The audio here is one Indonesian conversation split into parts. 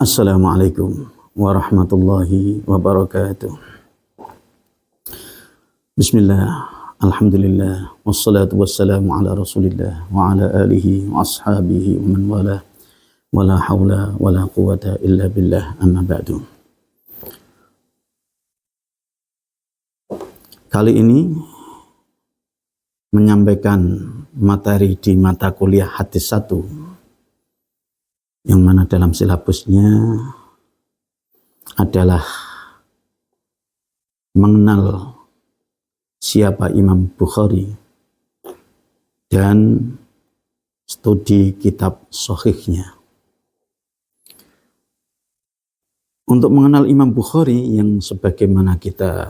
Assalamualaikum warahmatullahi wabarakatuh. Bismillah, alhamdulillah, wassalatu wassalamu ala rasulillah wa ala alihi wa ashabihi wa man wala wa la hawla wa la quwata illa billah, amma ba'du. Kali ini menyampaikan materi di mata kuliah hadis 1 yang mana dalam silabusnya adalah mengenal siapa Imam Bukhari dan studi kitab sahihnya. Untuk mengenal Imam Bukhari yang sebagaimana kita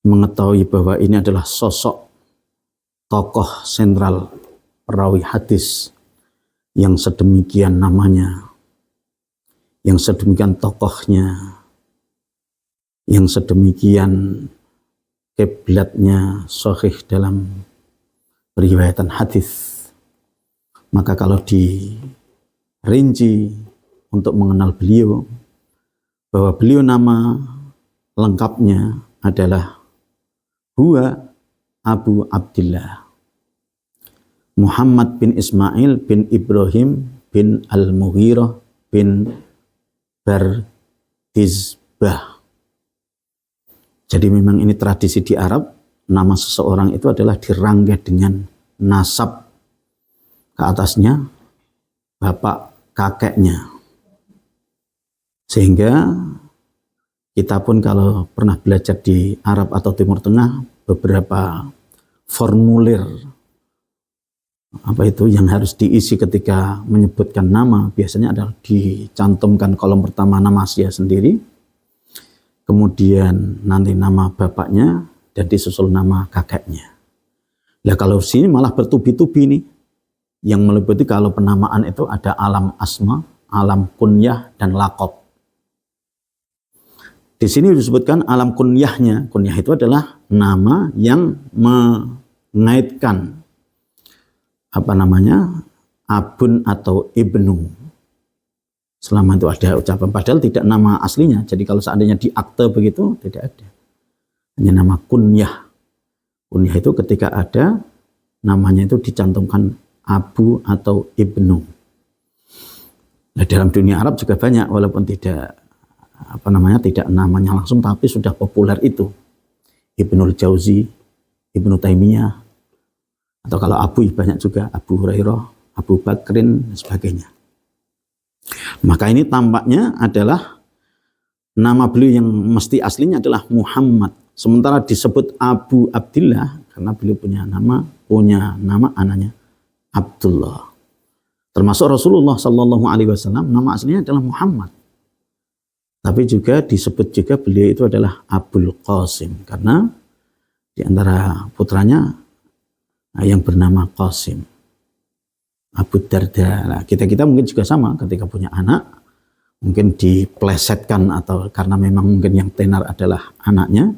mengetahui bahwa ini adalah sosok tokoh sentral perawi hadis yang sedemikian namanya, yang sedemikian tokohnya, yang sedemikian kiblatnya sahih dalam riwayatan hadis. Maka kalau dirinci untuk mengenal beliau, bahwa beliau nama lengkapnya adalah huwa Abu Abdillah Muhammad bin Ismail bin Ibrahim bin Al-Mughirah bin Bardizbah. Jadi memang ini tradisi di Arab, nama seseorang itu adalah dirangkai dengan nasab ke atasnya, bapak kakeknya. Sehingga kita pun kalau pernah belajar di Arab atau Timur Tengah, beberapa formulir yang harus diisi ketika menyebutkan nama biasanya adalah dicantumkan kolom pertama nama dia sendiri, kemudian nanti nama bapaknya, dan disusul nama kakeknya. Nah kalau sini malah bertubi-tubi nih, yang meliputi kalau penamaan itu ada alam asma, alam kunyah, dan lakob. Di sini disebutkan alam kunyahnya. Kunyah itu adalah nama yang mengaitkan abun atau ibnu. Selama itu ada ucapan, padahal tidak nama aslinya. Jadi kalau seandainya di akte begitu tidak ada, hanya nama kunyah. Kunyah itu ketika ada namanya itu dicantumkan abu atau ibnu. Nah, dalam dunia Arab juga banyak, walaupun tidak tidak namanya langsung, tapi sudah populer itu. Ibnul Jauzi, Ibnu Taimiyah, atau kalau Abu banyak juga, Abu Hurairah, Abu Bakrin, dan sebagainya. Maka ini tampaknya adalah nama beliau yang mesti aslinya adalah Muhammad. Sementara disebut Abu Abdillah karena beliau punya nama anaknya Abdullah. Termasuk Rasulullah Sallallahu Alaihi Wasallam nama aslinya adalah Muhammad. Tapi juga disebut juga beliau itu adalah Abul Qasim karena di antara putranya yang bernama Qasim, Abu Darda. Nah, kita mungkin juga sama, ketika punya anak mungkin diplesetkan atau karena memang mungkin yang tenar adalah anaknya,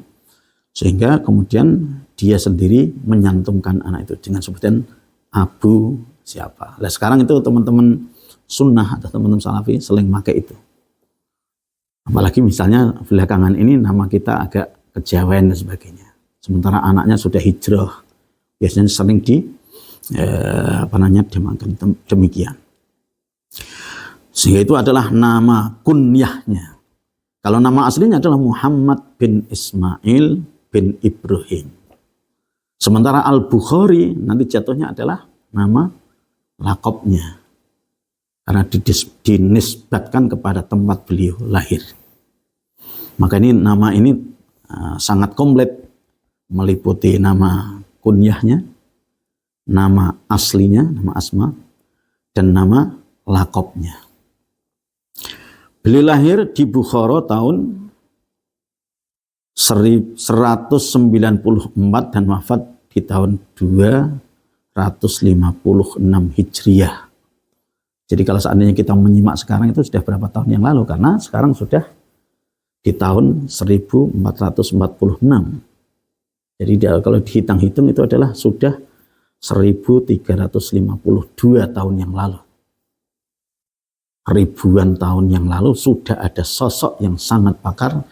sehingga kemudian dia sendiri menyantumkan anak itu dengan sebutan Abu siapa. Nah, sekarang itu teman-teman sunnah atau teman-teman salafi sering pakai itu. Apalagi misalnya belakangan ini nama kita agak kejawen dan sebagainya. Sementara anaknya sudah hijrah, biasanya sering dimakan demikian. Sehingga itu adalah nama kunyahnya. Kalau nama aslinya adalah Muhammad bin Ismail bin Ibrahim. Sementara Al-Bukhari nanti jatuhnya adalah nama lakopnya, karena dinisbatkan kepada tempat beliau lahir. Maka ini nama ini sangat komplit, meliputi nama kunyahnya, nama aslinya, nama asma, dan nama lakopnya. Beliau lahir di Bukhara tahun 194 dan wafat di tahun 256 Hijriah. Jadi kalau seandainya kita menyimak sekarang itu sudah berapa tahun yang lalu, karena sekarang sudah di tahun 1446. Jadi kalau dihitung-hitung itu adalah sudah 1352 tahun yang lalu. ribuan tahun yang lalu sudah ada sosok yang sangat pakar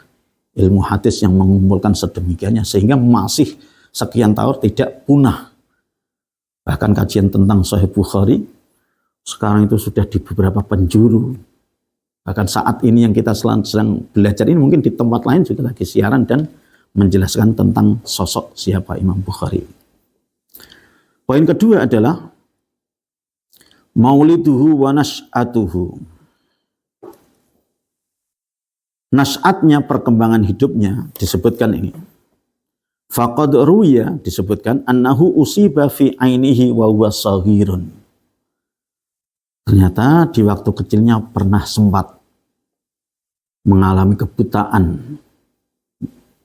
ilmu hadis yang mengumpulkan sedemikiannya sehingga masih sekian tahun tidak punah. Bahkan kajian tentang Sahih Bukhari sekarang itu sudah di beberapa penjuru. Bahkan saat ini yang kita sedang belajar ini mungkin di tempat lain juga lagi siaran dan menjelaskan tentang sosok siapa Imam Bukhari. Poin kedua adalah mauliduhu wa nash'atuhu. Nas'atnya, perkembangan hidupnya disebutkan ini. Faqad ruya disebutkan annahu usiba fi ainihi wa huwa saghirun. Ternyata di waktu kecilnya pernah sempat mengalami kebutaan.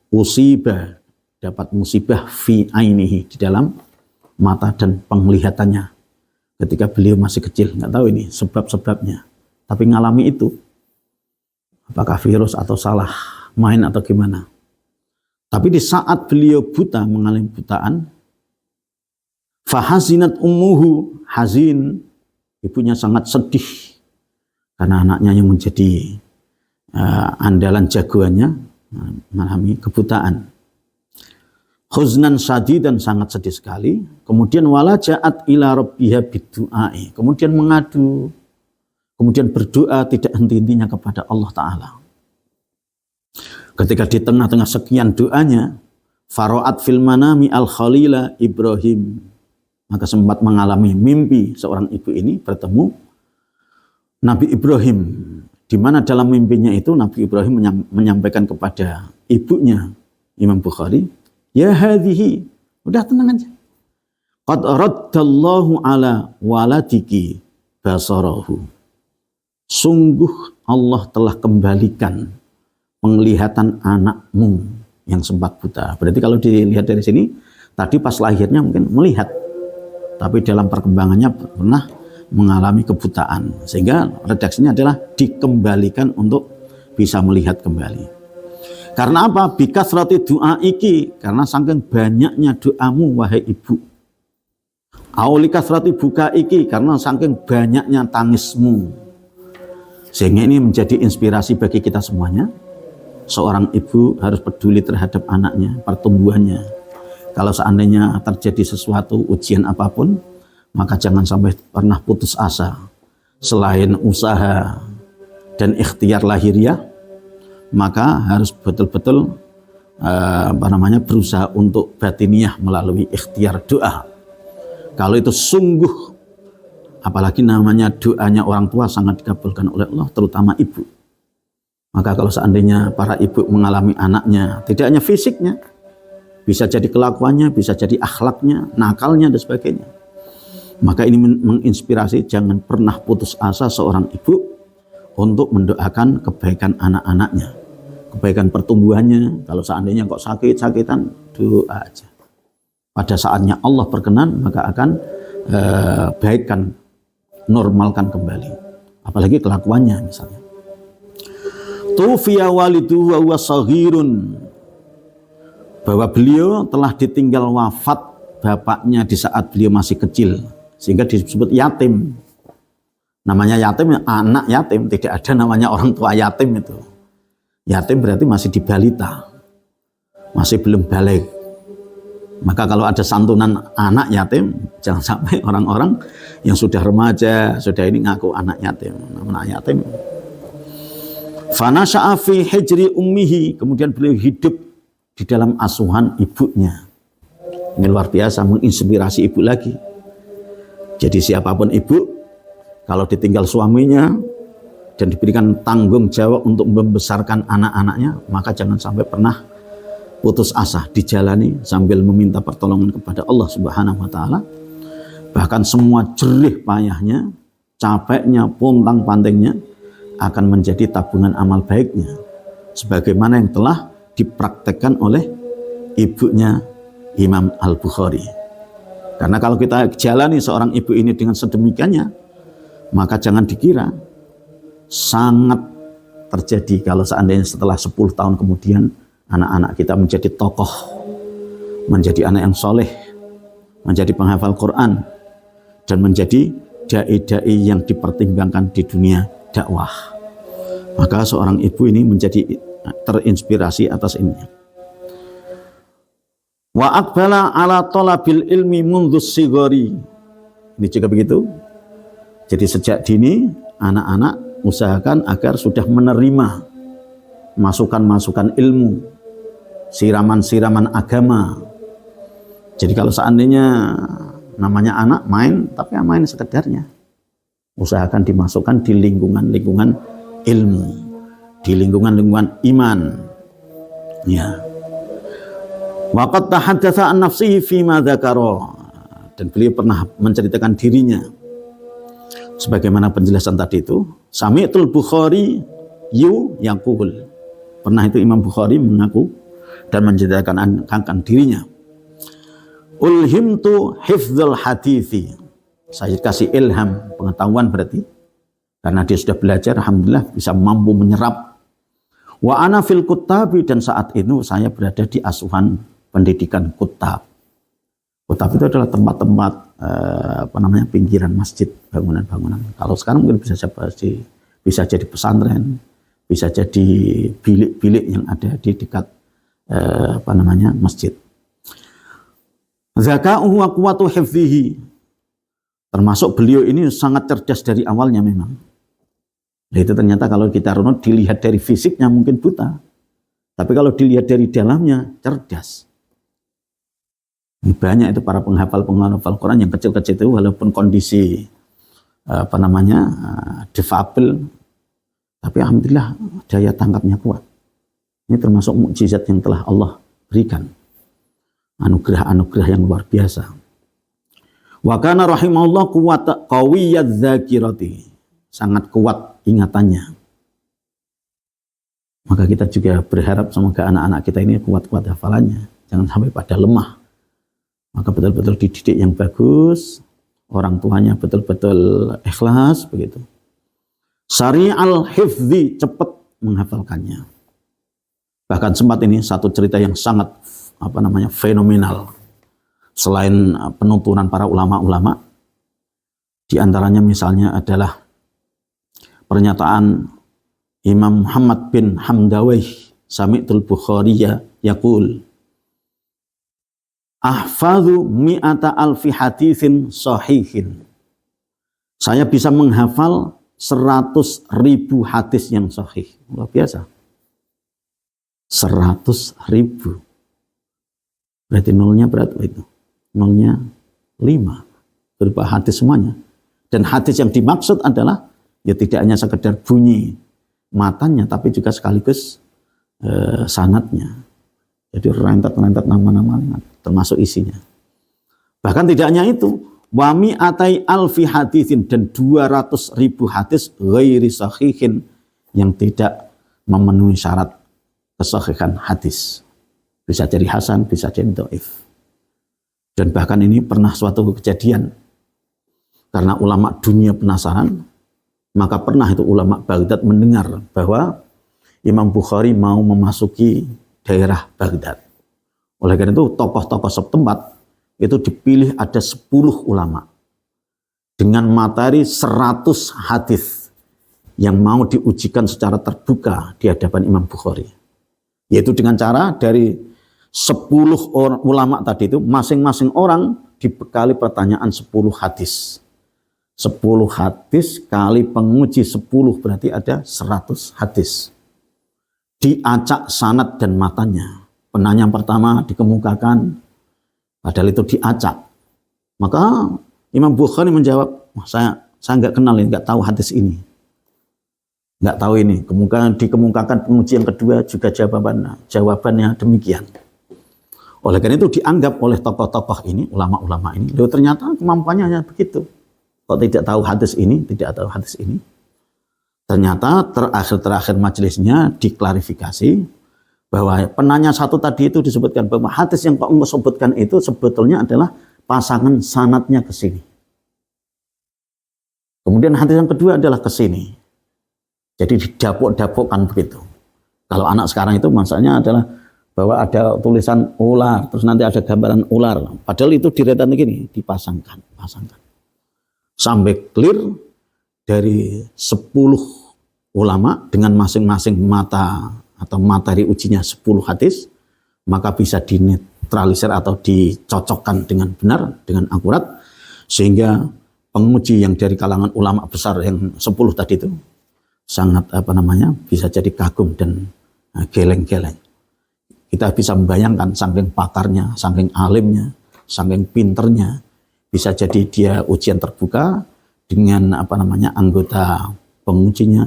Usiba, dapat musibah fi ainihi, di dalam mata dan penglihatannya ketika beliau masih kecil. Nggak tahu ini sebab-sebabnya, tapi ngalami itu. Apakah virus atau salah main atau gimana. Tapi di saat beliau buta, mengalami butaan, fahazinat ummuhu, hazin, ibunya sangat sedih karena anaknya yang menjadi andalan jagoannya mengalami kebutaan. Huznan syadidan, sangat sedih sekali. Kemudian walaja'at ila rabbiha biddu'ai, kemudian mengadu, kemudian berdoa tidak henti-hentinya kepada Allah Ta'ala. Ketika di tengah-tengah sekian doanya, faro'at fil manami al-khalila Ibrahim, maka sempat mengalami mimpi seorang ibu ini bertemu Nabi Ibrahim, di mana dalam mimpinya itu Nabi Ibrahim menyampaikan kepada ibunya Imam Bukhari, ya hadhihi, udah tenang aja. Qad raddallahu ala waladiki basarahu. Sungguh Allah telah kembalikan penglihatan anakmu yang sempat buta. Berarti kalau dilihat dari sini, tadi pas lahirnya mungkin melihat, tapi dalam perkembangannya pernah mengalami kebutaan. Sehingga redaksinya adalah dikembalikan untuk bisa melihat kembali. Karena apa? Bikasrati doa iki, karena saking banyaknya doamu wahai ibu. Aulikasrati buka iki, karena saking banyaknya tangismu. Sehingga ini menjadi inspirasi bagi kita semuanya. Seorang ibu harus peduli terhadap anaknya, pertumbuhannya. Kalau seandainya terjadi sesuatu, ujian apapun, maka jangan sampai pernah putus asa. Selain usaha dan ikhtiar lahiriah, maka harus betul-betul berusaha untuk batiniah melalui ikhtiar doa. Kalau itu sungguh, apalagi namanya doanya orang tua sangat dikabulkan oleh Allah, terutama ibu. Maka kalau seandainya para ibu mengalami anaknya, tidak hanya fisiknya, bisa jadi kelakuannya, bisa jadi akhlaknya, nakalnya, dan sebagainya. Maka ini menginspirasi, jangan pernah putus asa seorang ibu untuk mendoakan kebaikan anak-anaknya, kebaikan pertumbuhannya. Kalau seandainya kok sakit-sakitan, doa aja. Pada saatnya Allah berkenan, maka akan baikkan, normalkan kembali. Apalagi kelakuannya misalnya. Tufiya waliduhu wa huwa saghirun, bahwa beliau telah ditinggal wafat bapaknya di saat beliau masih kecil, sehingga disebut yatim. Namanya yatim, anak yatim, tidak ada namanya orang tua yatim itu. Yatim berarti masih di balita, masih belum balik. Maka kalau ada santunan anak yatim, jangan sampai orang-orang yang sudah remaja, sudah ini ngaku anak yatim. Anak yatim. Fanasha'a fi hijri ummihi, kemudian beliau hidup di dalam asuhan ibunya. Ini luar biasa, menginspirasi ibu lagi. Jadi siapapun ibu, kalau ditinggal suaminya dan diberikan tanggung jawab untuk membesarkan anak-anaknya, maka jangan sampai pernah putus asa, dijalani sambil meminta pertolongan kepada Allah Subhanahu wa taala. Bahkan semua jerih payahnya, capeknya, pontang-pantingnya akan menjadi tabungan amal baiknya, sebagaimana yang telah dipraktekkan oleh ibunya Imam Al-Bukhari. Karena kalau kita jalani seorang ibu ini dengan sedemikiannya, maka jangan dikira sangat terjadi kalau seandainya setelah 10 tahun kemudian anak-anak kita menjadi tokoh, menjadi anak yang soleh, menjadi penghafal Quran, dan menjadi dai-dai yang dipertimbangkan di dunia dakwah. Maka seorang ibu ini menjadi terinspirasi atas ini. Wa aqbala ala talabil ilmi mundhus sigori. Ini juga begitu. Jadi sejak dini anak-anak usahakan agar sudah menerima masukan-masukan ilmu, siraman-siraman agama. Jadi kalau seandainya namanya anak main, tapi main sekedarnya. Usahakan dimasukkan di lingkungan-lingkungan ilmu, di lingkungan-lingkungan iman. Ya. Waqad tahaddatsa an nafsihi fi ma dzakara. Dan beliau pernah menceritakan dirinya. Sebagaimana penjelasan tadi itu, Sami'tul Bukhari yaqul. Pernah itu Imam Bukhari mengaku dan menceritakan akan dirinya. Ulhimtu hifdzul hadithi. Saya kasih ilham, pengetahuan berarti. Karena dia sudah belajar, alhamdulillah bisa mampu menyerap. Wa ana fil kuttabi, dan saat itu saya berada di asuhan pendidikan kutab. Kutab itu adalah tempat-tempat pinggiran masjid, bangunan-bangunan. Kalau sekarang mungkin bisa jadi pesantren, bisa jadi bilik-bilik yang ada di dekat masjid. Zaka'uhu wa quwwatu hifdhihi. Termasuk beliau ini sangat cerdas dari awalnya memang. Nah, itu ternyata kalau kita runut dilihat dari fisiknya mungkin buta. Tapi kalau dilihat dari dalamnya cerdas. Ini banyak itu para penghafal Quran yang kecil-kecil itu walaupun kondisi difabel, tapi alhamdulillah daya tangkapnya kuat. Ini termasuk mukjizat yang telah Allah berikan. Anugerah-anugerah yang luar biasa. Wa kana rahimahullah qawiyyadz dzakirati. Sangat kuat ingatannya. Maka kita juga berharap semoga anak-anak kita ini kuat-kuat hafalannya. Jangan sampai pada lemah. Maka betul-betul dididik yang bagus. Orang tuanya betul-betul ikhlas begitu. Sari'al hifdzi, cepat menghafalkannya. Bahkan sempat ini satu cerita yang sangat fenomenal. Selain penuturan para ulama-ulama, di antaranya misalnya adalah pernyataan Imam Muhammad bin Hamdawih Sami'tul Bukhariya yaqul ahfadhu mi'ata alfi haditsin sahihin. Saya bisa menghafal 100.000 hadis yang sahih. Luar biasa. 100.000. Berarti nolnya berapa itu? Nolnya 5. Berupa hadis semuanya. Dan hadis yang dimaksud adalah ya tidak hanya sekedar bunyi matanya, tapi juga sekaligus sanadnya. Jadi rentet-rentet nama-nama termasuk isinya. Bahkan tidak hanya itu, wa mi'atai alfi hadisin, dan 200.000 hadis ghairi sahihin yang tidak memenuhi syarat kesahihan hadis. Bisa jadi hasan, bisa jadi dhaif. Dan bahkan ini pernah suatu kejadian. Karena ulama dunia penasaran, maka pernah itu ulama Baghdad mendengar bahwa Imam Bukhari mau memasuki daerah Baghdad. Oleh karena itu tokoh-tokoh setempat itu dipilih ada 10 ulama dengan materi 100 hadis yang mau diujikan secara terbuka di hadapan Imam Bukhari. Yaitu dengan cara dari 10 ulama tadi itu masing-masing orang dibekali pertanyaan 10 hadis. 10 hadis kali penguji 10 berarti ada 100 hadis. Diacak sanad dan matanya. Penanya yang pertama dikemukakan, padahal itu diacak. Maka Imam Bukhari menjawab, saya nggak kenal ini, nggak tahu hadis ini. Nggak tahu ini. Kemudian dikemukakan penguji yang kedua juga jawabannya demikian. Oleh karena itu dianggap oleh tokoh-tokoh ini, ulama-ulama ini, ternyata kemampuannya hanya begitu. Kok tidak tahu hadis ini, tidak tahu hadis ini. Ternyata terakhir majelisnya diklarifikasi bahwa penanya satu tadi itu disebutkan bahwa hadis yang kau sebutkan itu sebetulnya adalah pasangan sanadnya ke sini. Kemudian hadis yang kedua adalah ke sini. Jadi didapuk-dapukkan begitu. Kalau anak sekarang itu maksudnya adalah bahwa ada tulisan ular, terus nanti ada gambaran ular. Padahal itu diretan begini, dipasangkan. Sampai clear dari 10 ulama dengan masing-masing mata atau materi ujinya 10 hadis, maka bisa dinetralisir atau dicocokkan dengan benar, dengan akurat, sehingga penguji yang dari kalangan ulama besar yang 10 tadi itu sangat bisa jadi kagum dan geleng-geleng. Kita bisa membayangkan saking pakarnya, saking alimnya, saking pinternya, bisa jadi dia ujian terbuka dengan anggota pengujinya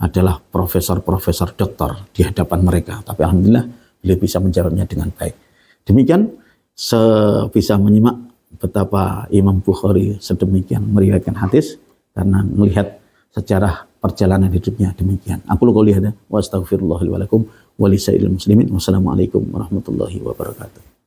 adalah profesor-profesor doktor di hadapan mereka. Tapi alhamdulillah beliau bisa menjawabnya dengan baik. Demikian bisa menyimak betapa Imam Bukhari sedemikian meriwayatkan hadis karena melihat sejarah perjalanan hidupnya demikian. Aku qouli hadza wa astaghfirullah li wa lakum wa lisairil muslimin. Wassalamualaikum warahmatullahi wabarakatuh.